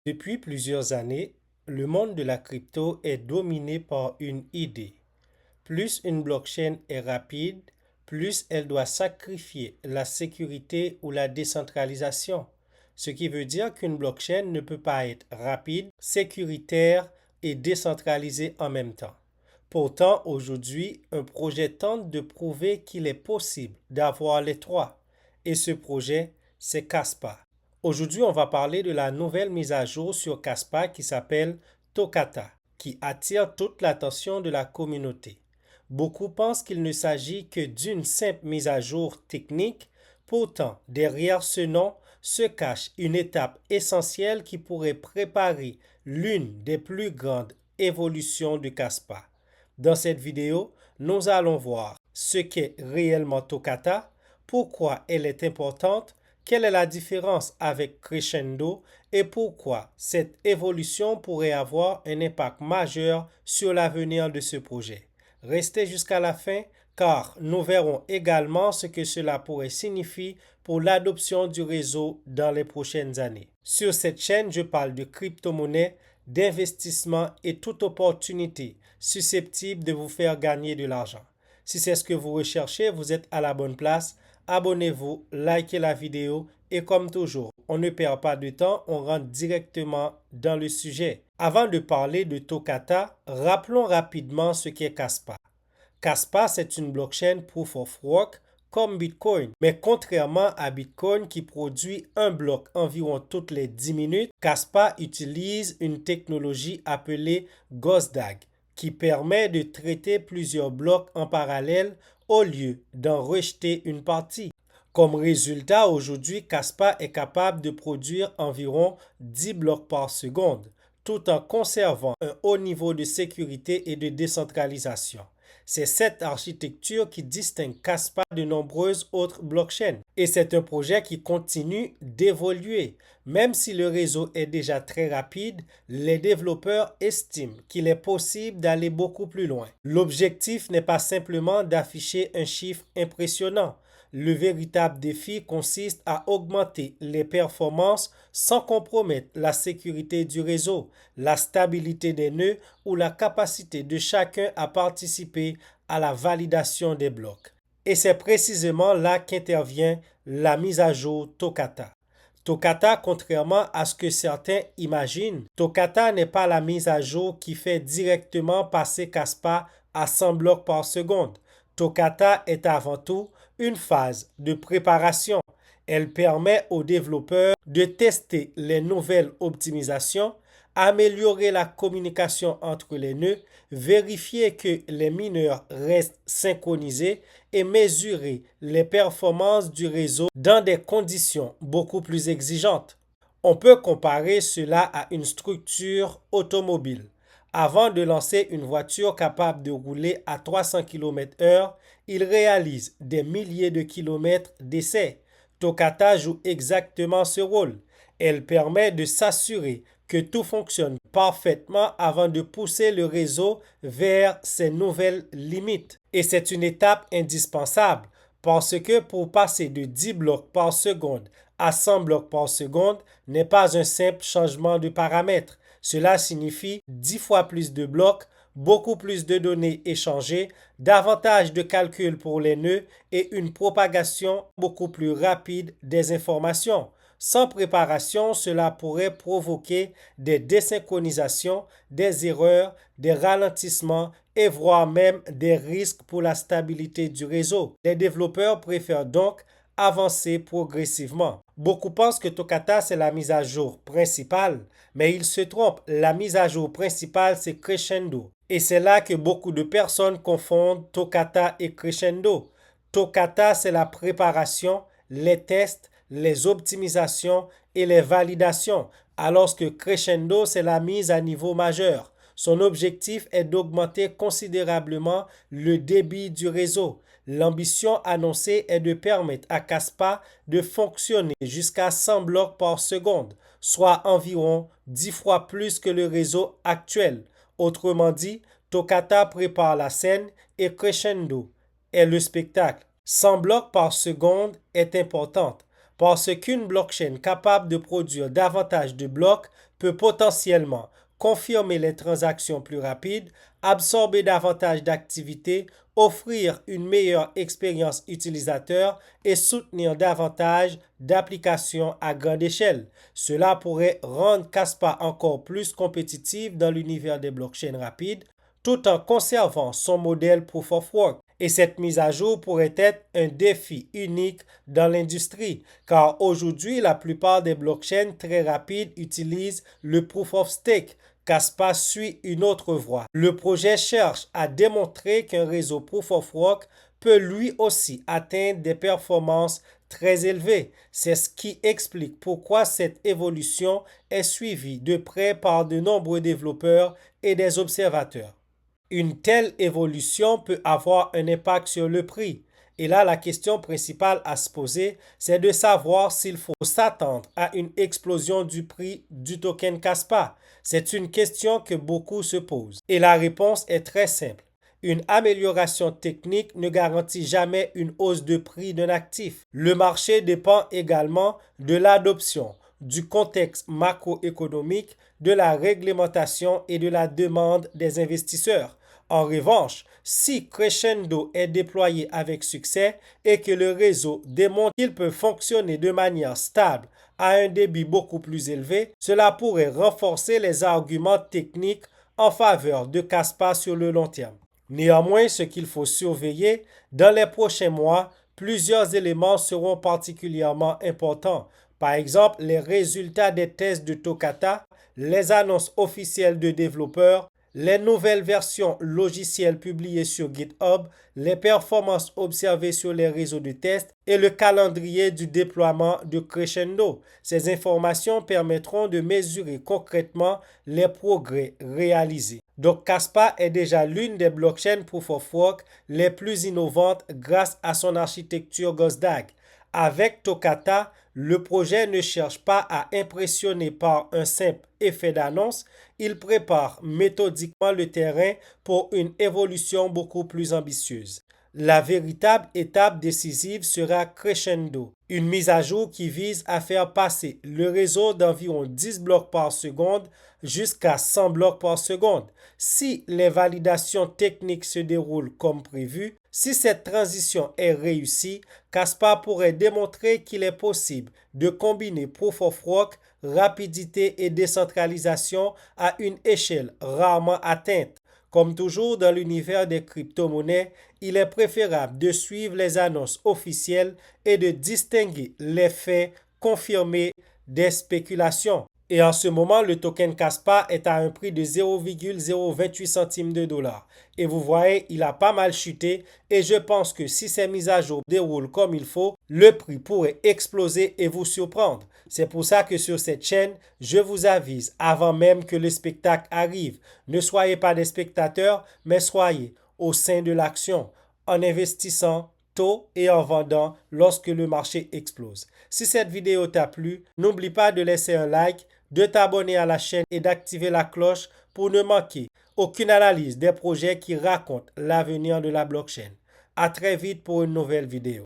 Depuis plusieurs années, le monde de la crypto est dominé par une idée. Plus une blockchain est rapide, plus elle doit sacrifier la sécurité ou la décentralisation. Ce qui veut dire qu'une blockchain ne peut pas être rapide, sécuritaire et décentralisée en même temps. Pourtant, aujourd'hui, un projet tente de prouver qu'il est possible d'avoir les trois. Et ce projet, c'est Caspa. Aujourd'hui, on va parler de la nouvelle mise à jour sur Caspa qui s'appelle Tokata, qui attire toute l'attention de la communauté. Beaucoup pensent qu'il ne s'agit que d'une simple mise à jour technique. Pourtant, derrière ce nom se cache une étape essentielle qui pourrait préparer l'une des plus grandes évolutions de Caspa. Dans cette vidéo, nous allons voir ce qu'est réellement Tokata, pourquoi elle est importante, quelle est la différence avec Crescendo et pourquoi cette évolution pourrait avoir un impact majeur sur l'avenir de ce projet. Restez jusqu'à la fin car nous verrons également ce que cela pourrait signifier pour l'adoption du réseau dans les prochaines années. Sur cette chaîne, je parle de crypto-monnaies, d'investissement et toute opportunité susceptible de vous faire gagner de l'argent. Si c'est ce que vous recherchez, vous êtes à la bonne place. Abonnez-vous, likez la vidéo et comme toujours, on ne perd pas de temps, on rentre directement dans le sujet. Avant de parler de Tokata, rappelons rapidement ce qu'est Caspa. Caspa, c'est une blockchain proof of work comme Bitcoin. Mais contrairement à Bitcoin qui produit un bloc environ toutes les 10 minutes, Caspa utilise une technologie appelée GhostDAG qui permet de traiter plusieurs blocs en parallèle au lieu d'en rejeter une partie. Comme résultat, aujourd'hui, Caspa est capable de produire environ 10 blocs par seconde, tout en conservant un haut niveau de sécurité et de décentralisation. C'est cette architecture qui distingue Caspa de nombreuses autres blockchains. Et c'est un projet qui continue d'évoluer. Même si le réseau est déjà très rapide, les développeurs estiment qu'il est possible d'aller beaucoup plus loin. L'objectif n'est pas simplement d'afficher un chiffre impressionnant. Le véritable défi consiste à augmenter les performances sans compromettre la sécurité du réseau, la stabilité des nœuds ou la capacité de chacun à participer à la validation des blocs. Et c'est précisément là qu'intervient la mise à jour Tokata. Tokata, contrairement à ce que certains imaginent, Tokata n'est pas la mise à jour qui fait directement passer Caspa à 100 blocs par seconde. Tokata est avant tout une phase de préparation. Elle permet aux développeurs de tester les nouvelles optimisations, améliorer la communication entre les nœuds, vérifier que les mineurs restent synchronisés et mesurer les performances du réseau dans des conditions beaucoup plus exigeantes. On peut comparer cela à une structure automobile. Avant de lancer une voiture capable de rouler à 300 km/h, il réalise des milliers de kilomètres d'essais. Tokata joue exactement ce rôle. Elle permet de s'assurer que tout fonctionne parfaitement avant de pousser le réseau vers ses nouvelles limites. Et c'est une étape indispensable parce que pour passer de 10 blocs par seconde à 100 blocs par seconde n'est pas un simple changement de paramètres. Cela signifie 10 fois plus de blocs, beaucoup plus de données échangées, davantage de calculs pour les nœuds et une propagation beaucoup plus rapide des informations. Sans préparation, cela pourrait provoquer des désynchronisations, des erreurs, des ralentissements et voire même des risques pour la stabilité du réseau. Les développeurs préfèrent donc avancer progressivement. Beaucoup pensent que Tokata c'est la mise à jour principale, mais ils se trompent. La mise à jour principale c'est Crescendo. Et c'est là que beaucoup de personnes confondent Tokata et Crescendo. Tokata c'est la préparation, les tests, les optimisations et les validations, alors que Crescendo c'est la mise à niveau majeur. Son objectif est d'augmenter considérablement le débit du réseau. L'ambition annoncée est de permettre à Caspa de fonctionner jusqu'à 100 blocs par seconde, soit environ 10 fois plus que le réseau actuel. Autrement dit, Tokata prépare la scène et Crescendo est le spectacle. 100 blocs par seconde est importante parce qu'une blockchain capable de produire davantage de blocs peut potentiellement confirmer les transactions plus rapides, absorber davantage d'activités, offrir une meilleure expérience utilisateur et soutenir davantage d'applications à grande échelle. Cela pourrait rendre Kaspa encore plus compétitive dans l'univers des blockchains rapides, tout en conservant son modèle Proof of Work. Et cette mise à jour pourrait être un défi unique dans l'industrie, car aujourd'hui, la plupart des blockchains très rapides utilisent le Proof of Stake. Kaspa suit une autre voie. Le projet cherche à démontrer qu'un réseau Proof of Work peut lui aussi atteindre des performances très élevées. C'est ce qui explique pourquoi cette évolution est suivie de près par de nombreux développeurs et des observateurs. Une telle évolution peut avoir un impact sur le prix. Et là, la question principale à se poser, c'est de savoir s'il faut s'attendre à une explosion du prix du token Kaspa. C'est une question que beaucoup se posent. Et la réponse est très simple. Une amélioration technique ne garantit jamais une hausse de prix d'un actif. Le marché dépend également de l'adoption, du contexte macroéconomique, de la réglementation et de la demande des investisseurs. En revanche, si Crescendo est déployé avec succès et que le réseau démontre qu'il peut fonctionner de manière stable à un débit beaucoup plus élevé, cela pourrait renforcer les arguments techniques en faveur de Kaspa sur le long terme. Néanmoins, ce qu'il faut surveiller, dans les prochains mois, plusieurs éléments seront particulièrement importants. Par exemple, les résultats des tests de Tokata, les annonces officielles de développeurs, les nouvelles versions logicielles publiées sur GitHub, les performances observées sur les réseaux de test et le calendrier du déploiement de Crescendo. Ces informations permettront de mesurer concrètement les progrès réalisés. Donc, Kaspa est déjà l'une des blockchains Proof of Work les plus innovantes grâce à son architecture Gosdag. Avec Tokata, le projet ne cherche pas à impressionner par un simple effet d'annonce, il prépare méthodiquement le terrain pour une évolution beaucoup plus ambitieuse. La véritable étape décisive sera Crescendo, une mise à jour qui vise à faire passer le réseau d'environ 10 blocs par seconde jusqu'à 100 blocs par seconde. Si les validations techniques se déroulent comme prévu, si cette transition est réussie, Kaspa pourrait démontrer qu'il est possible de combiner Proof of Work, rapidité et décentralisation à une échelle rarement atteinte. Comme toujours dans l'univers des crypto-monnaies, il est préférable de suivre les annonces officielles et de distinguer les faits confirmés des spéculations. Et en ce moment, le token Kaspa est à un prix de 0,028 centimes de dollar. Et vous voyez, il a pas mal chuté et je pense que si ces mises à jour déroulent comme il faut, le prix pourrait exploser et vous surprendre. C'est pour ça que sur cette chaîne, je vous avise avant même que le spectacle arrive. Ne soyez pas des spectateurs, mais soyez au sein de l'action en investissant tôt et en vendant lorsque le marché explose. Si cette vidéo t'a plu, n'oublie pas de laisser un like, de t'abonner à la chaîne et d'activer la cloche pour ne manquer aucune analyse des projets qui racontent l'avenir de la blockchain. À très vite pour une nouvelle vidéo.